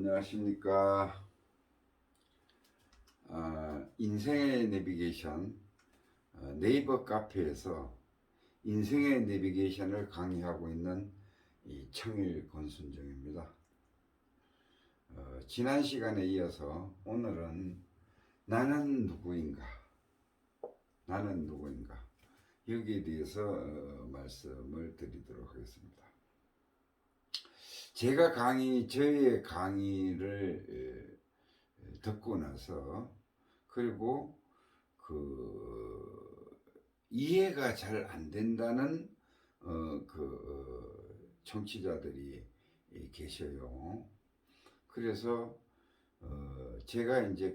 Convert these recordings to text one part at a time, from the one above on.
안녕하십니까. 인생의 내비게이션 네이버 카페에서 인생의 내비게이션을 강의하고 있는 이 청일 권순정입니다. 지난 시간에 이어서 오늘은 나는 누구인가 여기에 대해서 말씀을 드리도록 하겠습니다. 제가 저의 강의를 듣고 나서 그리고 이해가 잘 안 된다는 청취자들이 계셔요. 그래서 제가 이제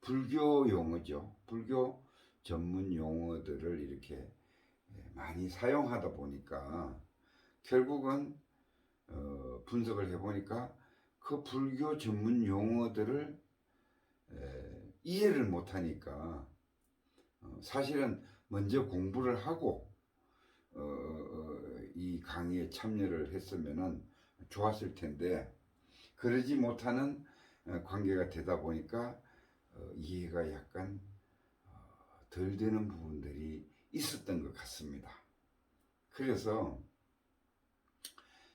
불교 용어죠. 불교 전문 용어들을 이렇게 많이 사용하다 보니까 결국은 분석을 해보니까 그 불교 전문 용어들을 이해를 못하니까 사실은 먼저 공부를 하고 이 강의에 참여를 했으면 좋았을 텐데 그러지 못하는 관계가 되다 보니까 이해가 약간 덜 되는 부분들이 있었던 것 같습니다. 그래서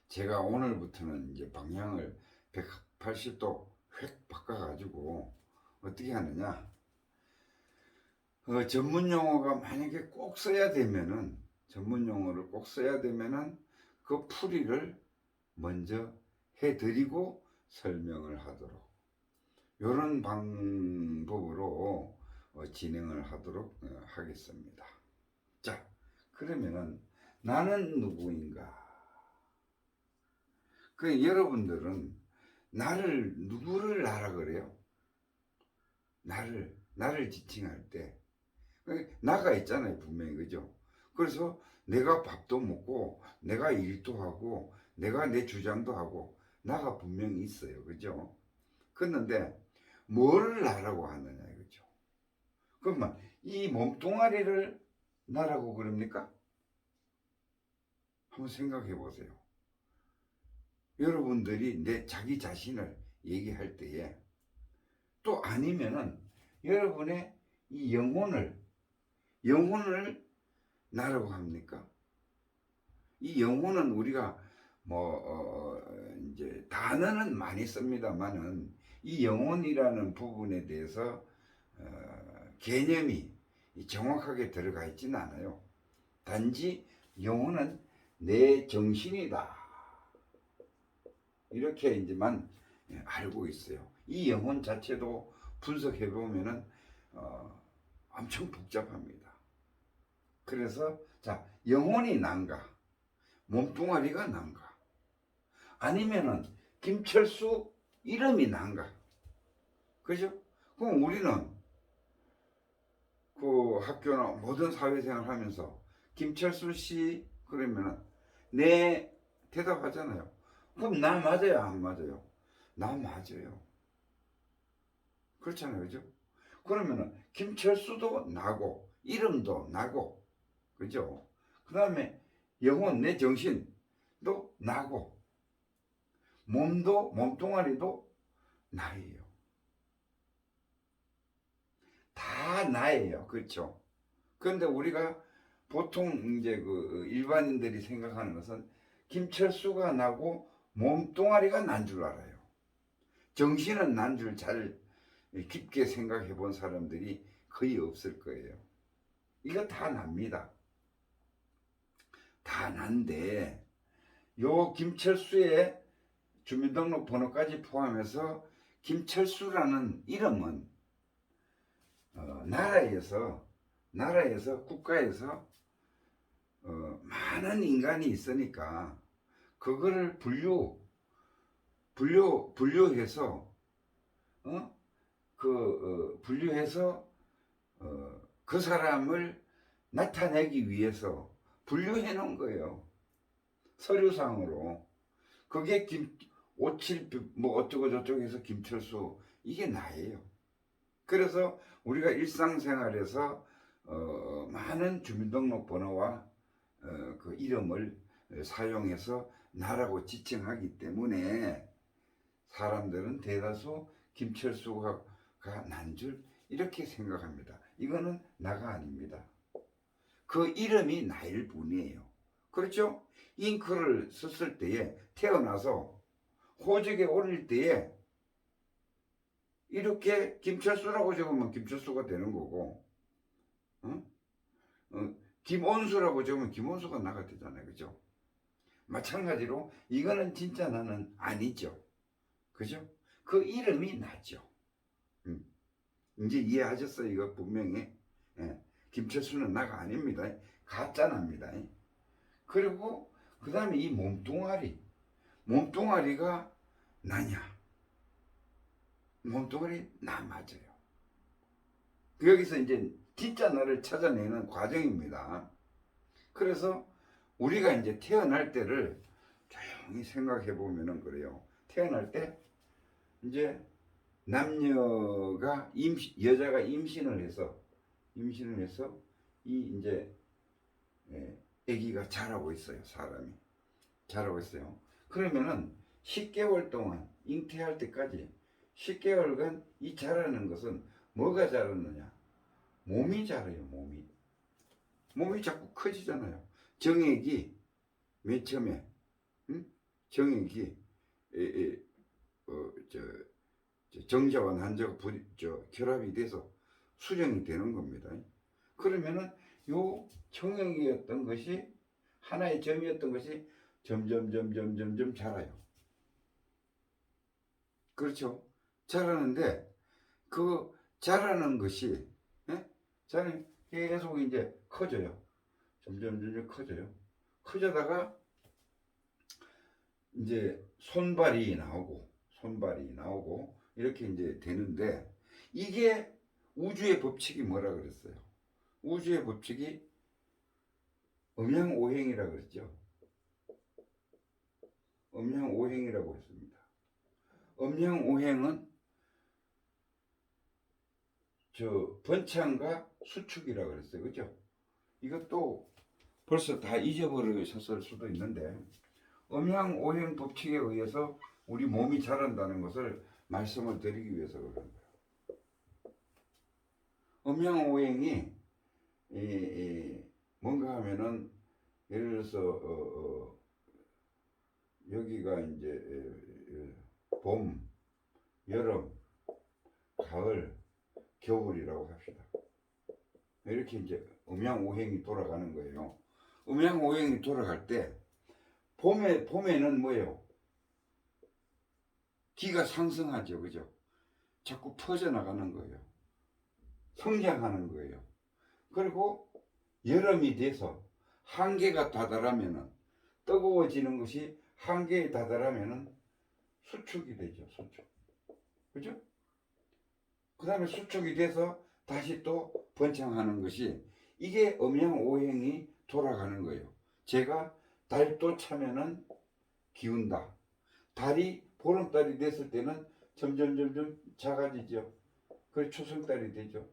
제가 오늘부터는 이제 방향을 180도 획 바꿔가지고 어떻게 하느냐, 전문 용어가 만약에 꼭 써야 되면은 전문 용어를 꼭 써야 되면은 그 풀이를 먼저 해드리고 설명을 하도록 이런 방법으로 진행을 하도록 하겠습니다. 자, 그러면은 나는 누구인가? 여러분들은 누구를 나라 그래요? 나를 지칭할 때 나가 있잖아요, 분명히. 그죠? 그래서 내가 밥도 먹고 내가 일도 하고 내가 내 주장도 하고 나가 분명히 있어요. 그죠? 그런데 뭐를 나라고 하느냐 이거죠. 그러면 이 몸뚱아리를 나라고 그럽니까? 한번 생각해 보세요. 여러분들이 자기 자신을 얘기할 때에 또 아니면은 여러분의 이 영혼을 나라고 합니까? 이 영혼은 우리가 이제 단어는 많이 씁니다만은 이 영혼이라는 부분에 대해서 개념이 정확하게 들어가 있지는 않아요. 단지 영혼은 내 정신이다 이렇게 이제만 알고 있어요. 이 영혼 자체도 분석해 보면은 엄청 복잡합니다. 그래서 자, 영혼이 난가, 몸뚱아리가 난가, 아니면은 김철수 이름이 난가, 그죠? 그럼 우리는 그 학교나 모든 사회생활 하면서 김철수 씨 그러면은 네 대답하잖아요. 그럼 나 맞아요, 안 맞아요? 나 맞아요. 그렇잖아요, 그죠? 그러면은 김철수도 나고 이름도 나고, 그죠? 그 다음에 영혼 내 정신도 나고 몸뚱아리도 나예요. 다 나예요. 그렇죠? 그런데 우리가 보통 이제 일반인들이 생각하는 것은 김철수가 나고 몸뚱아리가 난 줄 알아요. 정신은 난 줄 잘 깊게 생각해 본 사람들이 거의 없을 거예요. 이거 다 납니다. 다 난데 요 김철수의 주민등록 번호까지 포함해서 김철수라는 이름은 나라에서 국가에서 많은 인간이 있으니까 그거를 분류해서 분류해서 그 사람을 나타내기 위해서 분류해 놓은 거예요. 서류상으로. 그게 57 뭐 어쩌고 저쩌고 해서 김철수 이게 나예요. 그래서 우리가 일상생활에서 많은 주민등록번호와 그 이름을 사용해서 나라고 지칭하기 때문에 사람들은 대다수 김철수가 난 줄 이렇게 생각합니다. 이거는 나가 아닙니다. 그 이름이 나일 뿐이에요. 그렇죠? 잉크를 썼을 때에 태어나서 호적에 올릴 때에 이렇게 김철수라고 적으면 김철수가 되는 거고, 어? 김온수라고 적으면 김온수가 나가 되잖아요. 그죠? 마찬가지로 이거는 진짜 나는 아니죠. 그죠? 그 이름이 나죠. 이제 이해하셨어요? 이거 분명히. 예. 김철수는 나가 아닙니다. 가짜납니다. 그리고 그 다음에 이 몸뚱아리가 나냐? 몸뚱아리 나 맞아요. 여기서 이제 진짜 나를 찾아내는 과정입니다. 그래서 우리가 이제 태어날 때를 조용히 생각해 보면은 그래요. 태어날 때 이제 남녀가 여자가 임신을 해서 이 이제 아기가 자라고 있어요. 사람이 자라고 있어요. 그러면은 10개월 동안 잉태할 때까지 10개월간 이 자라는 것은 뭐가 자라느냐? 몸이 자라요. 몸이 자꾸 커지잖아요. 정액이 맨 처음에 정액이 정자와 난자가 결합이 돼서 수정이 되는 겁니다. 그러면은 요 정액이었던 것이 하나의 점이었던 것이 점점 자라요. 그렇죠? 자라는데 그 자라는 것이 자는 계속 이제 커져요. 점점 커져요. 커져다가 이제 손발이 나오고 이렇게 이제 되는데 이게 우주의 법칙이 뭐라 그랬어요? 우주의 법칙이 음양오행이라 그랬죠. 음양오행이라고 했습니다. 음양오행은 번창과 수축이라 그랬어요. 그죠? 이것도 벌써 다 잊어버리셨을 수도 있는데 음양오행 법칙에 의해서 우리 몸이 자란다는 것을 말씀을 드리기 위해서 그런 거예요. 음양오행이 뭔가 하면은 예를 들어서 여기가 이제 봄, 여름, 가을, 겨울이라고 합시다. 이렇게 이제 음양오행이 돌아가는 거예요. 음양오행이 돌아갈 때 봄에는 뭐예요? 기가 상승하죠. 그죠? 자꾸 퍼져나가는 거예요. 성장하는 거예요. 그리고 여름이 돼서 한계가 다다르면은 뜨거워지는 것이 한계에 다다르면은 수축이 되죠. 수축. 그죠? 그 다음에 수축이 돼서 다시 또 번창하는 것이 이게 음양오행이 돌아가는 거예요. 제가 달도 차면은 기운다. 달이 보름달이 됐을 때는 점점 작아지죠. 그래서 초승달이 되죠.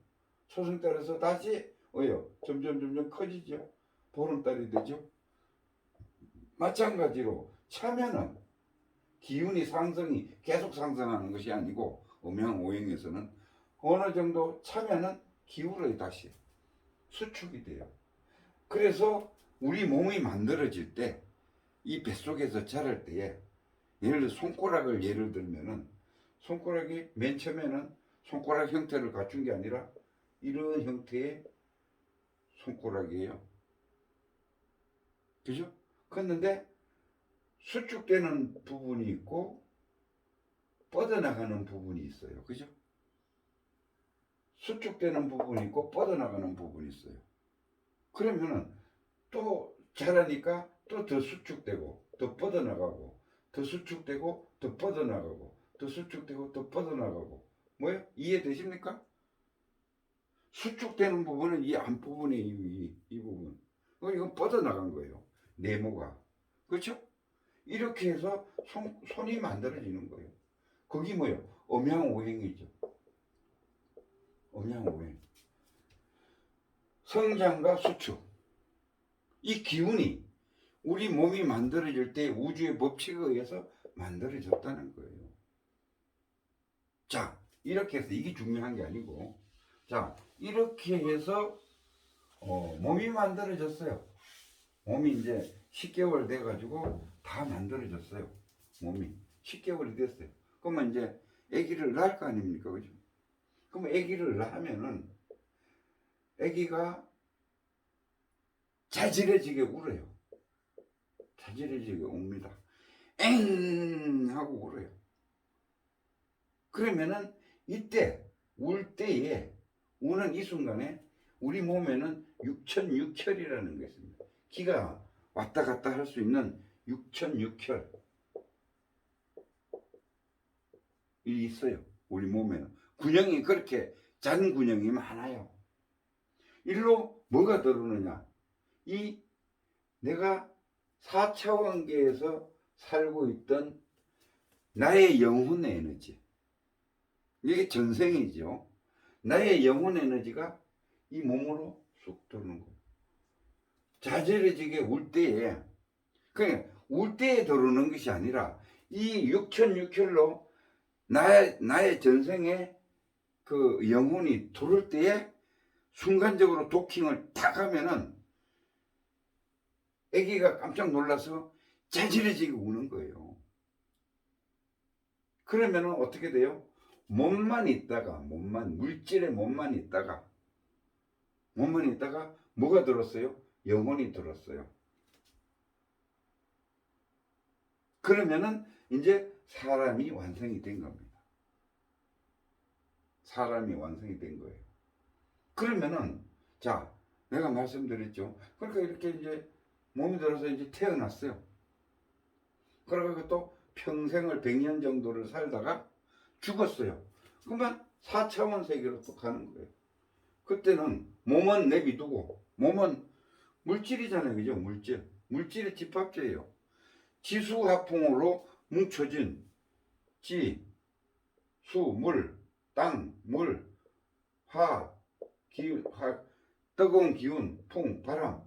초승달에서 다시 점점 커지죠. 보름달이 되죠. 마찬가지로 차면은 기운이 상승이 계속 상승하는 것이 아니고 음양오행에서는 어느 정도 차면은 기울어요. 다시 수축이 돼요. 그래서 우리 몸이 만들어질 때 이 뱃속에서 자랄 때에 예를 들어 손가락을 예를 들면은 손가락이 맨 처음에는 손가락 형태를 갖춘 게 아니라 이런 형태의 손가락이에요. 그죠? 그런데 수축되는 부분이 있고 뻗어나가는 부분이 있어요. 그죠? 수축되는 부분이 있고 뻗어나가는 부분이 있어요. 그러면은 또 자라니까 또 더 수축되고 더 뻗어나가고 더 수축되고 더 뻗어나가고 더 수축되고 더 뻗어나가고 뭐예요? 이해되십니까? 수축되는 부분은 이 앞부분에 이 부분 이건 뻗어나간 거예요. 네모가. 그렇죠? 이렇게 해서 손이 만들어지는 거예요. 그게 뭐예요? 음양오행이죠. 음양오행. 성장과 수축. 이 기운이 우리 몸이 만들어질 때 우주의 법칙에 의해서 만들어졌다는 거예요. 자, 이렇게 해서 이게 중요한 게 아니고, 자, 이렇게 해서 몸이 만들어졌어요. 몸이 이제 10개월 돼가지고 다 만들어졌어요. 몸이 10개월이 됐어요. 그러면 이제 아기를 낳을 거 아닙니까, 그죠? 그럼 아기를 낳으면은 아기가 자지러지게 울어요. 자지러지게 웁니다. 엥 하고 울어요. 그러면은 이때 울 때에 우는 이 순간에 우리 몸에는 육천육혈이라는 게 있습니다. 기가 왔다 갔다 할 수 있는 육천육혈이 있어요. 우리 몸에는 군형이 그렇게 작은 군형이 많아요. 일로 뭐가 들어오느냐, 이 내가 4차원계에서 살고 있던 나의 영혼의 에너지, 이게 전생이죠. 나의 영혼 에너지가 이 몸으로 쑥 들어오는 거예요. 자지러지게 울 때에, 그러니까 울 때에 들어오는 것이 아니라 이 육천육혈로 나의 전생에 그 영혼이 들어올 때에 순간적으로 도킹을 탁 하면은 아기가 깜짝 놀라서 자지러지게 우는 거예요. 그러면은 어떻게 돼요? 몸만 있다가, 물질의 몸만 있다가 뭐가 들었어요? 영혼이 들었어요. 그러면은 이제 사람이 완성이 된 겁니다. 사람이 완성이 된 거예요. 그러면은, 자, 내가 말씀드렸죠. 그러니까 이렇게 이제 몸이 들어서 이제 태어났어요. 그러고 또 평생을 100년 정도를 살다가 죽었어요. 그러면 4차원 세계로 또 가는 거예요. 그때는 몸은 내비두고, 몸은 물질이잖아요. 그죠? 물질의 집합체예요. 지수화풍으로 뭉쳐진 지, 수, 물, 땅, 물, 화, 뜨거운 기운, 풍, 바람.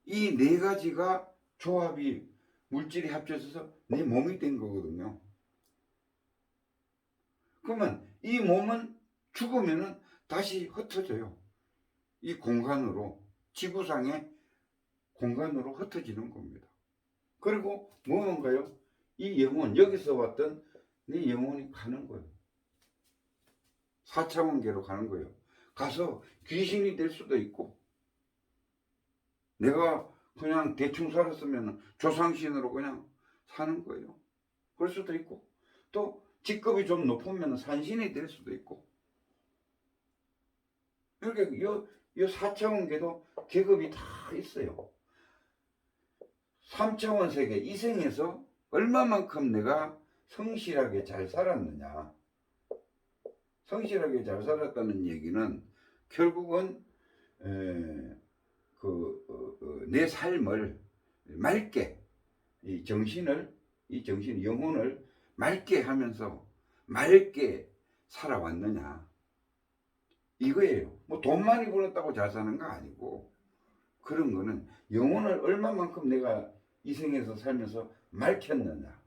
이 네 가지가 조합이 물질이 합쳐져서 내 몸이 된 거거든요. 그러면 이 몸은 죽으면은 다시 흩어져요. 이 공간으로, 지구상의 공간으로 흩어지는 겁니다. 그리고 뭔가요? 이 영혼, 여기서 왔던 내 영혼이 가는 거예요. 4차원계로 가는 거예요. 가서 귀신이 될 수도 있고, 내가 그냥 대충 살았으면 조상신으로 그냥 사는 거예요. 그럴 수도 있고, 또 직급이 좀 높으면 산신이 될 수도 있고. 이렇게 요 4차원계도 계급이 다 있어요. 3차원 세계 이생에서 얼마만큼 내가 성실하게 잘 살았느냐. 성실하게 잘 살았다는 얘기는 결국은 내 삶을 맑게, 이 영혼을 맑게 하면서 맑게 살아왔느냐, 이거예요. 뭐 돈 많이 벌었다고 잘 사는 거 아니고, 그런 거는 영혼을 얼마만큼 내가 이 생에서 살면서 맑혔느냐.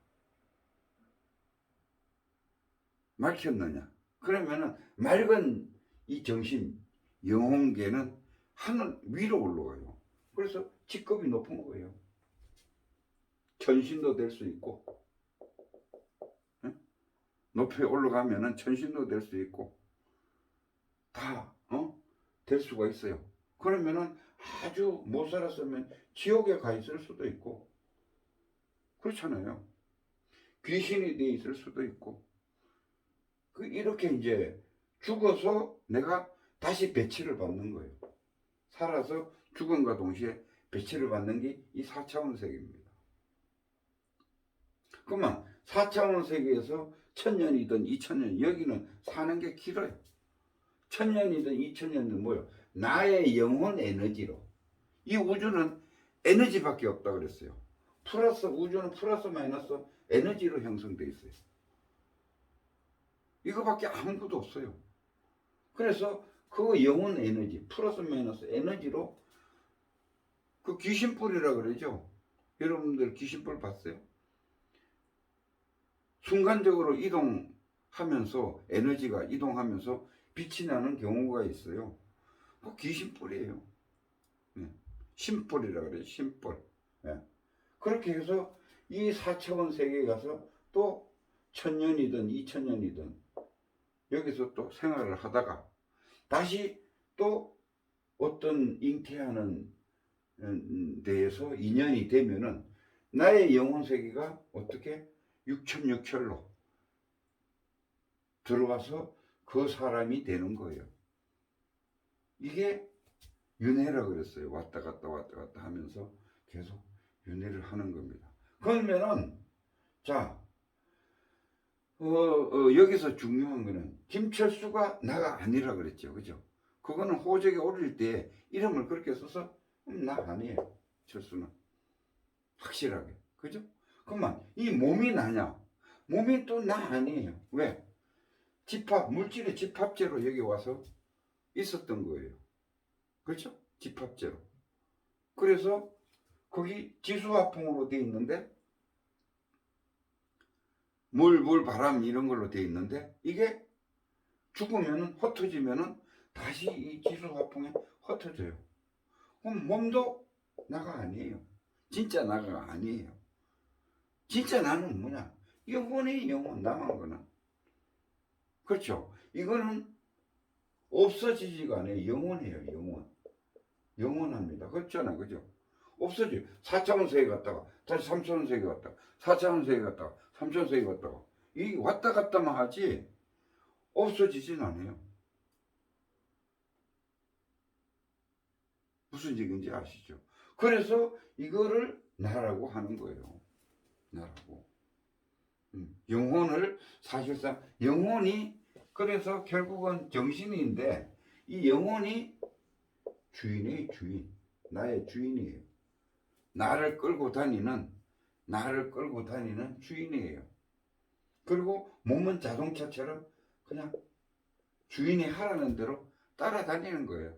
그러면은 맑은 이 정신, 영혼계는 하늘 위로 올라가요. 그래서 직급이 높은 거예요. 천신도 될 수 있고, 높이 올라가면은 천신도 될 수 있고, 다 될 수가 있어요. 그러면은 아주 못 살았으면 지옥에 가 있을 수도 있고, 그렇잖아요. 귀신이 돼 있을 수도 있고, 이렇게 이제 죽어서 내가 다시 배치를 받는 거예요. 살아서 죽음과 동시에 배치를 받는 게 이 4차원 세계입니다. 그러면 4차원 세계에서 1000년이든 2000년, 여기는 사는 게 길어요. 1000년이든 2000년이든 뭐요? 나의 영혼 에너지로. 이 우주는 에너지밖에 없다 그랬어요. 우주는 플러스 마이너스 에너지로 형성되어 있어요. 이거밖에 아무것도 없어요. 그래서 그 영혼 에너지, 플러스 마이너스 에너지로, 그 귀신뿔이라 그러죠. 여러분들 귀신뿔 봤어요? 순간적으로 이동 하면서 에너지가 이동하면서 빛이 나는 경우가 있어요. 그 귀신뿔이에요. 예. 신뿔이라 그래요. 신뿔. 예. 그렇게 해서 이 4차원 세계에 가서 또 1000년이든 2000년이든 여기서 또 생활을 하다가 다시 또 어떤 잉태하는 데에서 인연이 되면은 나의 영혼 세계가 어떻게 6천육혈로 들어와서 그 사람이 되는 거예요. 이게 윤회라 그랬어요. 왔다 갔다 왔다 갔다 하면서 계속 윤회를 하는 겁니다. 그러면은 자 여기서 중요한 거는 김철수가 나가 아니라 그랬죠. 그죠? 그거는 호적에 오를 때 이름을 그렇게 써서 나 아니에요. 철수는. 확실하게. 그죠? 그러면 이 몸이 나냐? 몸이 또 나 아니에요. 왜? 집합, 물질의 집합제로 여기 와서 있었던 거예요. 그렇죠? 집합제로. 그래서 거기 지수화풍으로 돼 있는데 물, 바람 이런 걸로 돼 있는데 이게 죽으면은 흩어지면은 다시 이 지수화풍에 흩어져요. 그럼 몸도 나가 아니에요. 진짜 나가 아니에요. 진짜 나는 뭐냐? 영혼이 영혼, 남은 거는. 그렇죠? 이거는 없어지지가 않아요. 영혼이에요, 영혼. 영원합니다. 그렇잖아요. 그죠? 없어져요. 4차원 세계 갔다가 다시 3차원 세계 갔다가 4차원 세계 갔다가 3차원 세계 갔다가 이 왔다 갔다만 하지 없어지진 않아요. 무슨 얘기인지 아시죠? 그래서 이거를 나라고 하는 거예요. 나라고. 영혼을 사실상 영혼이 그래서 결국은 정신인데 이 영혼이 주인의 주인, 나의 주인이에요. 나를 끌고 다니는 주인이에요. 그리고 몸은 자동차처럼 그냥 주인이 하라는 대로 따라다니는 거예요.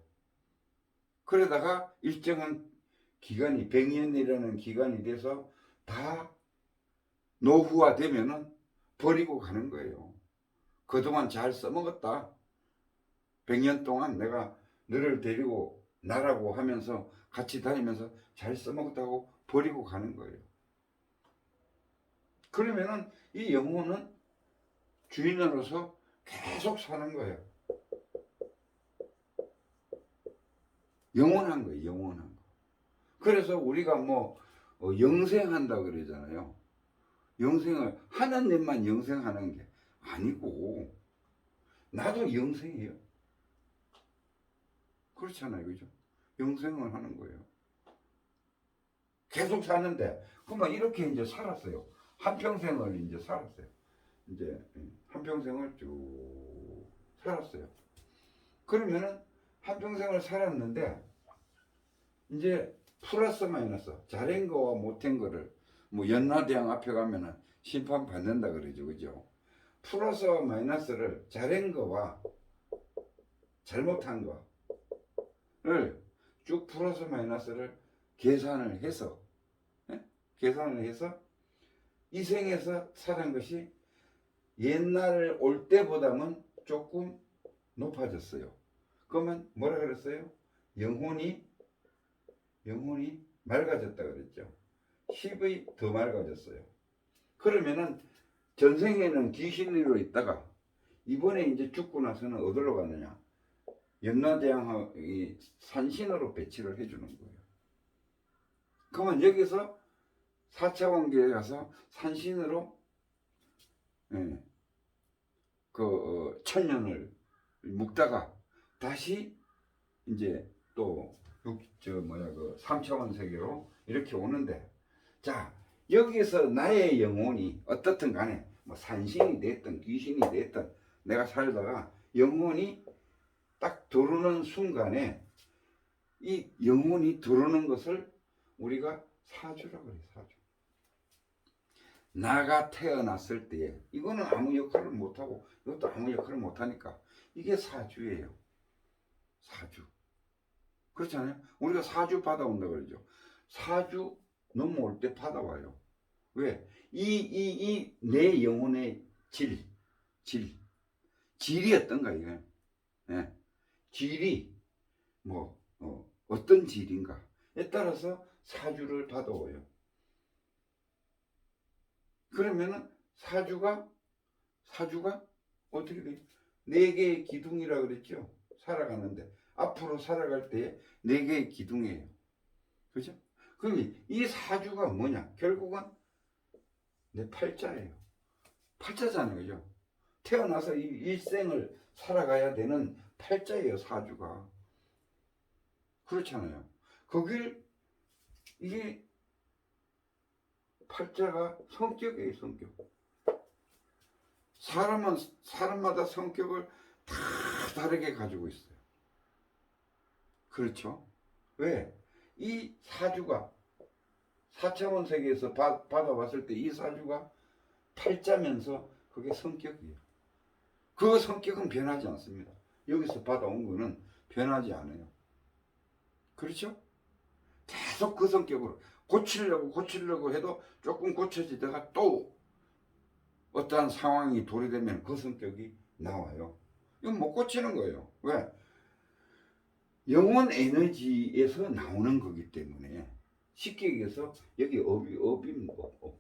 그러다가 일정한 기간이 100년이라는 기간이 돼서 다 노후화 되면은 버리고 가는 거예요. 그동안 잘 써먹었다. 100년 동안 내가 너를 데리고 나라고 하면서 같이 다니면서 잘 써먹었다고 버리고 가는 거예요. 그러면은 이 영혼은 주인으로서 계속 사는 거예요. 영원한 거예요. 영원한 거. 그래서 우리가 뭐 영생한다 그러잖아요. 영생을 하나님만 영생하는 게 아니고 나도 영생이에요. 그렇잖아요. 그죠? 영생을 하는 거예요. 계속 사는데 그러면 이렇게 이제 살았어요. 한평생을 이제 살았어요. 이제 한평생을 쭉 살았어요. 그러면은 한평생을 살았는데 이제 플러스 마이너스 잘한 거와 못한 거를 뭐 연나대왕 앞에 가면은 심판 받는다 그러죠. 그죠? 플러스와 마이너스를 잘한 거와 잘못한 거를 쭉 플러스 마이너스를 계산을 해서 이 생에서 살은 것이 옛날 올 때보다는 조금 높아졌어요. 그러면 뭐라 그랬어요? 영혼이 맑아졌다 그랬죠. 10의 더 맑아졌어요. 그러면은 전생에는 귀신으로 있다가 이번에 이제 죽고 나서는 어디로 가느냐? 연나대왕이 산신으로 배치를 해주는 거예요. 그러면 여기서 4차원계에 가서 산신으로 그 천년을 묵다가 다시 이제 또 그 3차원 세계로 이렇게 오는데 자 여기서 나의 영혼이 어떻든 간에 뭐 산신이 됐든 귀신이 됐든 내가 살다가 영혼이 딱 들어오는 순간에 이 영혼이 들어오는 것을 우리가 사주라고 그래요. 사주. 나가 태어났을 때 이거는 아무 역할을 못하고 이것도 아무 역할을 못하니까 이게 사주예요. 사주. 그렇잖아요. 우리가 사주 받아온다 그러죠. 사주 넘어올 때 받아와요. 왜? 내 영혼의 질이 어떤가 이거. 예. 질이 뭐 어떤 질인가에 따라서 사주를 받아와요. 그러면은 사주가 어떻게 돼? 네 개의 기둥이라 그랬죠. 살아가는데 앞으로 살아갈 때 네 개의 기둥이에요. 그죠? 그럼 이 사주가 뭐냐? 결국은 내 팔자예요. 팔자잖아요. 그죠? 태어나서 이 일생을 살아가야 되는 팔자예요. 사주가. 그렇잖아요. 거길 이게 팔자가 성격이에요. 성격. 사람마다 성격을 다 다르게 가지고 있어요. 그렇죠? 왜? 이 사주가 4차원 세계에서 받아봤을 때 이 사주가 팔자면서 그게 성격이에요. 그 성격은 변하지 않습니다. 여기서 받아온 거는 변하지 않아요. 그렇죠? 계속 그 성격으로 고치려고 해도 조금 고쳐지다가 또 어떠한 상황이 도래되면 그 성격이 나와요. 이건 못 고치는 거예요. 왜? 영혼 에너지에서 나오는 거기 때문에 쉽게 얘기해서 여기 업입니다. 업.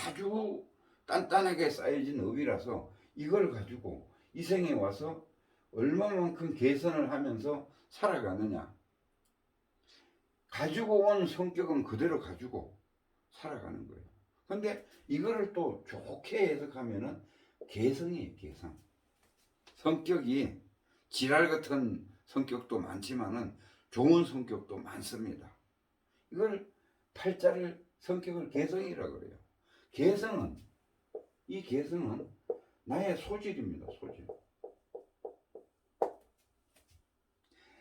아주 단단하게 쌓여진 업이라서 이걸 가지고 이 생에 와서 얼마만큼 개선을 하면서 살아가느냐. 가지고 온 성격은 그대로 가지고 살아가는 거예요. 근데 이거를 또 좋게 해석하면은 개성이에요. 개성. 성격이 지랄 같은 성격도 많지만은 좋은 성격도 많습니다. 이걸 팔자를 성격을 개성이라고 그래요. 이 개성은 나의 소질입니다. 소질.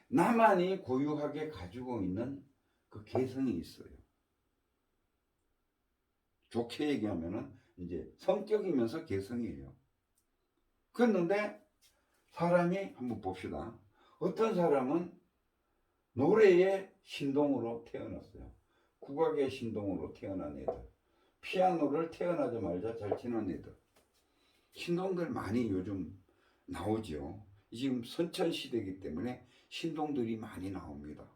나만이 고유하게 가지고 있는 그 개성이 있어요. 좋게 얘기하면은 이제 성격이면서 개성이에요. 그런데 사람이 한번 봅시다. 어떤 사람은 노래의 신동으로 태어났어요. 국악의 신동으로 태어난 애들. 피아노를 태어나자마자 잘 치는 애들. 신동들 많이 요즘 나오죠. 지금 선천시대이기 때문에 신동들이 많이 나옵니다.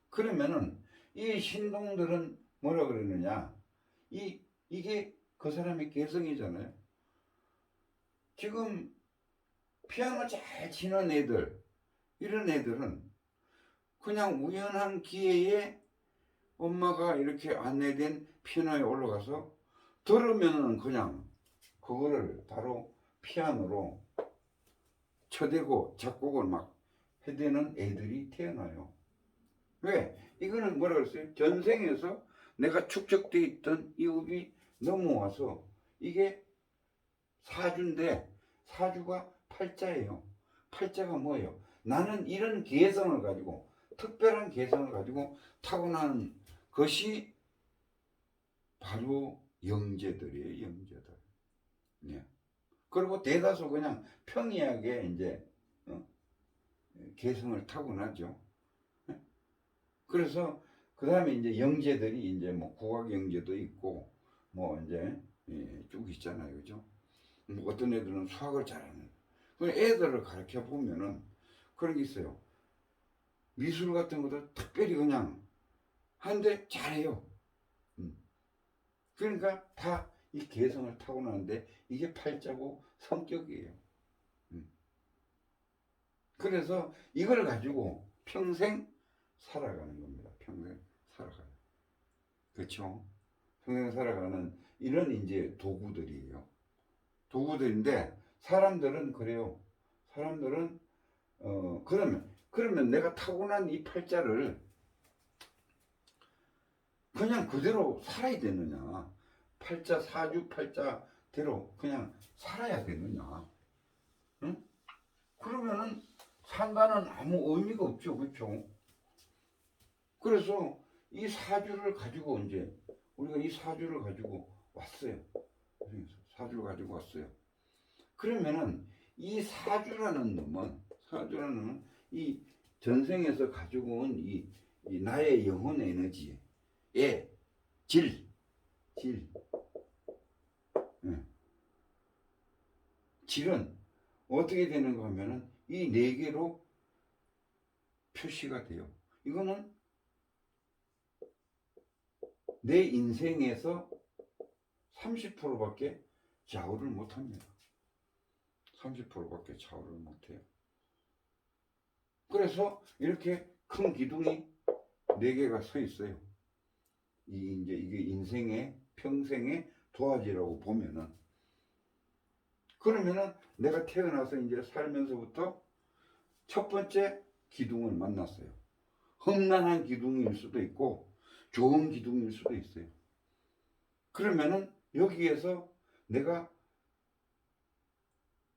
그러면은 이 신동들은 뭐라 그러느냐? 이게 그 사람의 개성이잖아요. 지금 피아노 잘 치는 애들, 이런 애들은 그냥 우연한 기회에 엄마가 이렇게 안내된 피아노에 올라가서 들으면은 그냥 그거를 바로 피아노로 쳐대고 작곡을 막 해대는 애들이 태어나요. 왜? 이거는 뭐라 그랬어요? 전생에서 내가 축적되어 있던 이 업이 넘어와서 이게 사주인데 사주가 팔자예요. 팔자가 뭐예요? 나는 이런 개성을 가지고 특별한 개성을 가지고 타고난 것이 바로 영재들이에요. 영재들. 네. 그리고 대다수 그냥 평이하게 이제 개성을 타고나죠. 네? 그래서 그 다음에 이제 영재들이 이제 뭐 국악 영재도 있고 뭐 이제 쭉 있잖아요, 그죠? 뭐 어떤 애들은 수학을 잘하는. 그 애들을 가르쳐 보면은 그런 게 있어요. 미술 같은 것도 특별히 그냥 하는데 잘해요. 그러니까 다 이 개성을 타고나는데 이게 팔자고 성격이에요. 그래서 이걸 가지고 평생 살아가는 겁니다. 평생 살아가요. 그렇죠? 평생 살아가는 이런 이제 도구들이에요. 도구들인데 사람들은 그래요. 사람들은 그러면 내가 타고난 이 팔자를 그냥 그대로 살아야 되느냐? 팔자 사주 팔자대로 그냥 살아야 되느냐? 응? 그러면은 산다는 아무 의미가 없죠, 그렇죠? 그래서 이 사주를 가지고 이제 우리가 이 사주를 가지고 왔어요. 사주를 가지고 왔어요. 그러면은 이 사주라는 이 전생에서 가지고 온 이 나의 영혼 에너지의 질. 예. 질은 어떻게 되는가 하면은 이 네 개로 표시가 돼요. 이거는 내 인생에서 30%밖에 좌우를 못합니다. 30%밖에 좌우를 못해요. 그래서 이렇게 큰 기둥이 4개가 서 있어요. 이제 이게 인생의 평생의 도화지라고 보면은, 그러면은 내가 태어나서 이제 살면서부터 첫 번째 기둥을 만났어요. 험난한 기둥일 수도 있고 좋은 기둥일 수도 있어요. 그러면은 여기에서 내가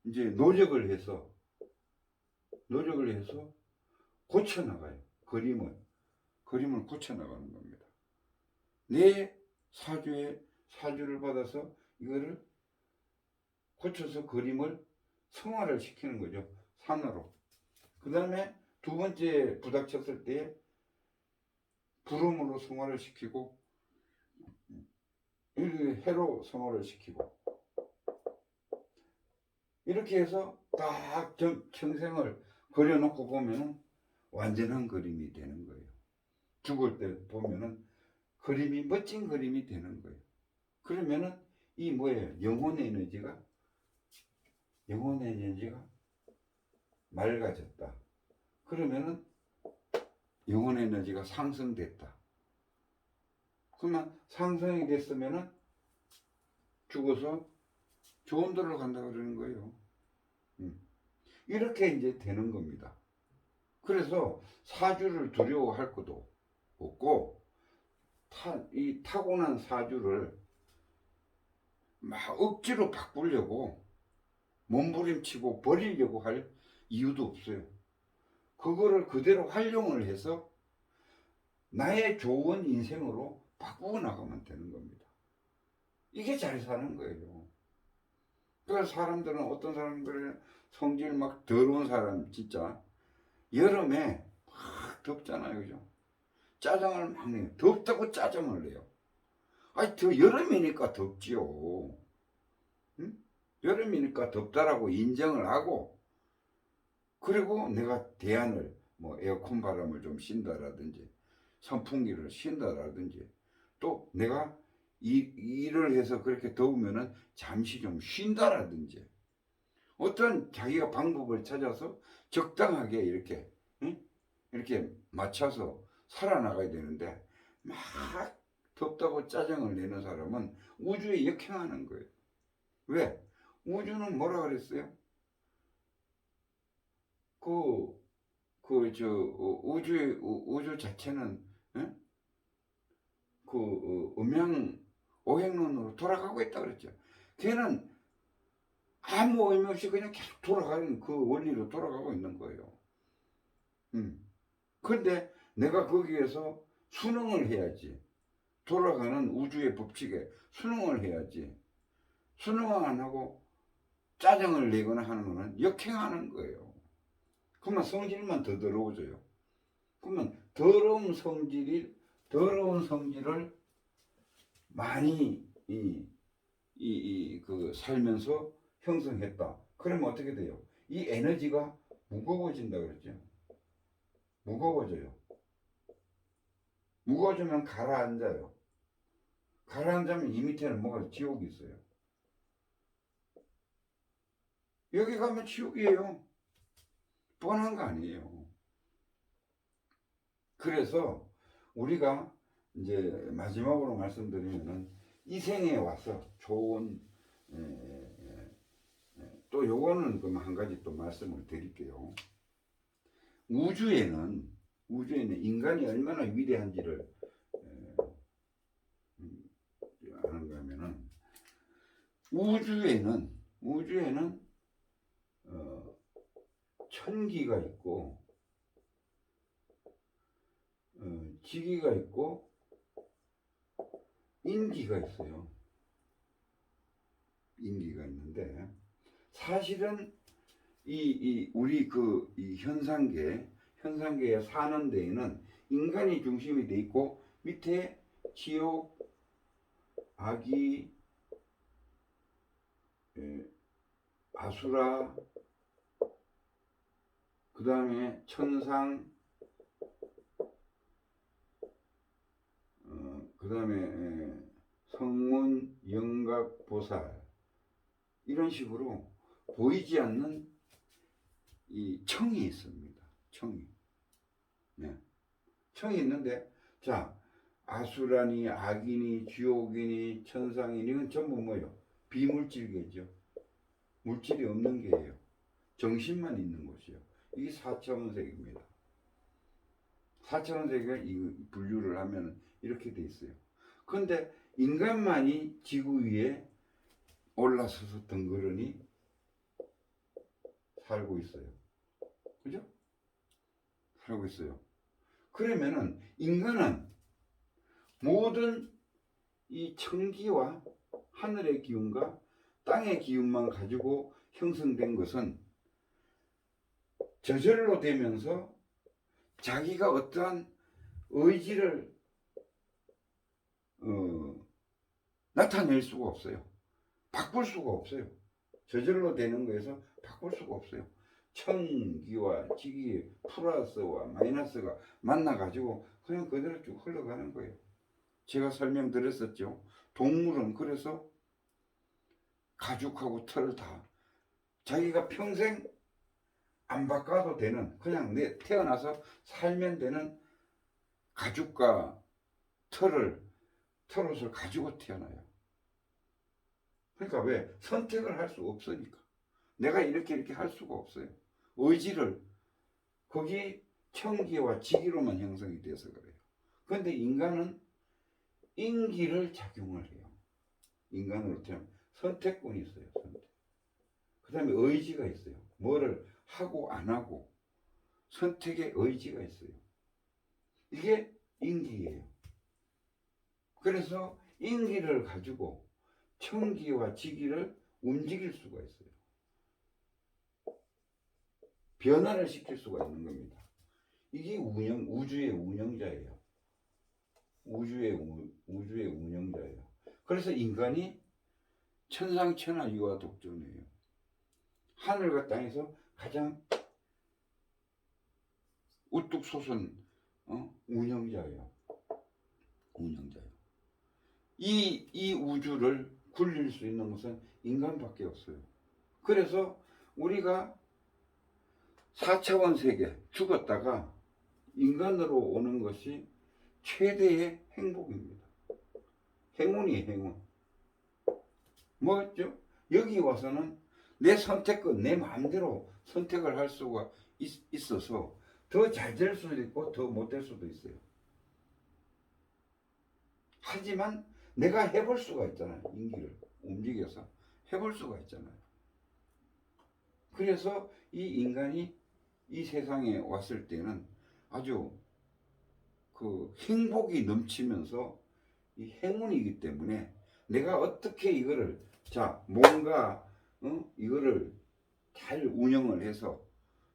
이제 노력을 해서 고쳐나가요. 그림을 고쳐나가는 겁니다. 내 사주를 받아서 이거를 고쳐서 그림을 성화를 시키는 거죠. 산으로. 그 다음에 두 번째 부닥쳤을 때 불음으로 성화를 시키고, 해로 성화를 시키고, 이렇게 해서 딱 평생을 그려놓고 보면은 완전한 그림이 되는 거예요. 죽을 때 보면은 그림이, 멋진 그림이 되는 거예요. 그러면은 이 뭐예요? 영혼의 에너지가 맑아졌다. 그러면은 영혼의 에너지가 상승됐다. 그러면 상승이 됐으면은 죽어서 좋은 데로 간다 그러는 거예요. 이렇게 이제 되는 겁니다. 그래서 사주를 두려워할 것도 없고, 이 타고난 사주를 막 억지로 바꾸려고 몸부림치고 버리려고 할 이유도 없어요. 그거를 그대로 활용을 해서 나의 좋은 인생으로 바꾸어 나가면 되는 겁니다. 이게 잘 사는 거예요. 그래서 어떤 사람들은 성질 막 더러운 사람, 진짜 여름에 막 덥잖아요, 그죠? 짜증을 막 내요. 덥다고 짜증을 내요. 아니, 여름이니까 덥지요. 응? 여름이니까 덥다라고 인정을 하고, 그리고 내가 대안을, 뭐 에어컨 바람을 좀 쉰다라든지 선풍기를 쉰다라든지, 또 내가 일을 해서 그렇게 더우면은 잠시 좀 쉰다라든지, 어떤 자기가 방법을 찾아서 적당하게 이렇게, 응? 이렇게 맞춰서 살아나가야 되는데, 막 덥다고 짜증을 내는 사람은 우주에 역행하는 거예요. 왜? 우주는 뭐라 그랬어요? 우주 자체는, 예? 음양 오행론으로 돌아가고 있다 그랬죠. 걔는 아무 의미 없이 그냥 계속 돌아가는 그 원리로 돌아가고 있는 거예요. 그런데 내가 거기에서 순응을 해야지. 돌아가는 우주의 법칙에 순응을 해야지. 순응을 안 하고 짜증을 내거나 하는 거는 역행하는 거예요. 그러면 성질만 더 더러워져요. 그러면 더러운 성질을 많이 살면서 형성했다. 그러면 어떻게 돼요? 이 에너지가 무거워진다 그랬죠. 무거워져요. 무거워지면 가라앉아요. 가라앉으면 이 밑에는 뭐가 지옥이 있어요. 여기 가면 지옥이에요. 뻔한 거 아니에요. 그래서 우리가 이제 마지막으로 말씀드리면은 이 생에 와서 좋은, 또 요거는 그럼 한 가지 또 말씀을 드릴게요. 우주에는 인간이 얼마나 위대한지를 하는가 하면은, 우주에는 천기가 있고, 지기가 있고, 인기가 있어요. 인기가 있는데, 사실은 우리 이 현상계에 사는 데에는 인간이 중심이 돼 있고, 밑에 지옥, 악이, 아수라, 그 다음에 천상, 그 다음에 성문, 영각, 보살, 이런 식으로 보이지 않는 이 청이 있습니다. 청이. 네. 청이 있는데, 자, 아수라니, 악이니, 지옥이니, 천상이니, 이건 전부 뭐예요? 비물질계죠. 물질이 없는 게예요. 정신만 있는 것이요. 이게 4차원 세계입니다. 4차원 세계가 이 분류를 하면 이렇게 돼 있어요. 그런데 인간만이 지구 위에 올라서서 덩그러니 살고 있어요. 그죠? 살고 있어요. 그러면은 인간은 모든 이 천기와 하늘의 기운과 땅의 기운만 가지고 형성된 것은 저절로 되면서 자기가 어떠한 의지를 나타낼 수가 없어요. 바꿀 수가 없어요. 저절로 되는 거에서 바꿀 수가 없어요. 청기와 지기, 플러스와 마이너스가 만나가지고 그냥 그대로 쭉 흘러가는 거예요. 제가 설명드렸었죠. 동물은 그래서 가죽하고 털을 다 자기가 평생 안 바꿔도 되는, 그냥 태어나서 살면 되는 가죽과 털옷을 가지고 태어나요. 그러니까 왜? 선택을 할 수 없으니까. 내가 이렇게 할 수가 없어요. 의지를 거기 청기와 지기로만 형성이 돼서 그래요. 그런데 인간은 인기를 작용을 해요. 인간으로 태어나면 선택권이 있어요. 선택. 그 다음에 의지가 있어요. 뭐를 하고 안 하고 선택의 의지가 있어요. 이게 인기예요. 그래서 인기를 가지고 청기와 지기를 움직일 수가 있어요. 변화를 시킬 수가 있는 겁니다. 이게 우주의 운영자예요. 우주의 운영자예요. 그래서 인간이 천상천하 유아독존이에요. 하늘과 땅에서 가장 우뚝 솟은 운영자예요. 운영자예요. 이 우주를 굴릴 수 있는 것은 인간밖에 없어요. 그래서 우리가 4차원 세계 죽었다가 인간으로 오는 것이 최대의 행복입니다. 행운이에요, 행운. 뭐죠? 여기 와서는 내 선택권, 내 마음대로 선택을 할 수가 있어서 더 잘 될 수도 있고 더 못 될 수도 있어요. 하지만 내가 해볼 수가 있잖아요. 인기를 움직여서 해볼 수가 있잖아요. 그래서 이 인간이 이 세상에 왔을 때는 아주 그 행복이 넘치면서 이 행운이기 때문에 내가 어떻게 이거를 뭔가 이거를 잘 운영을 해서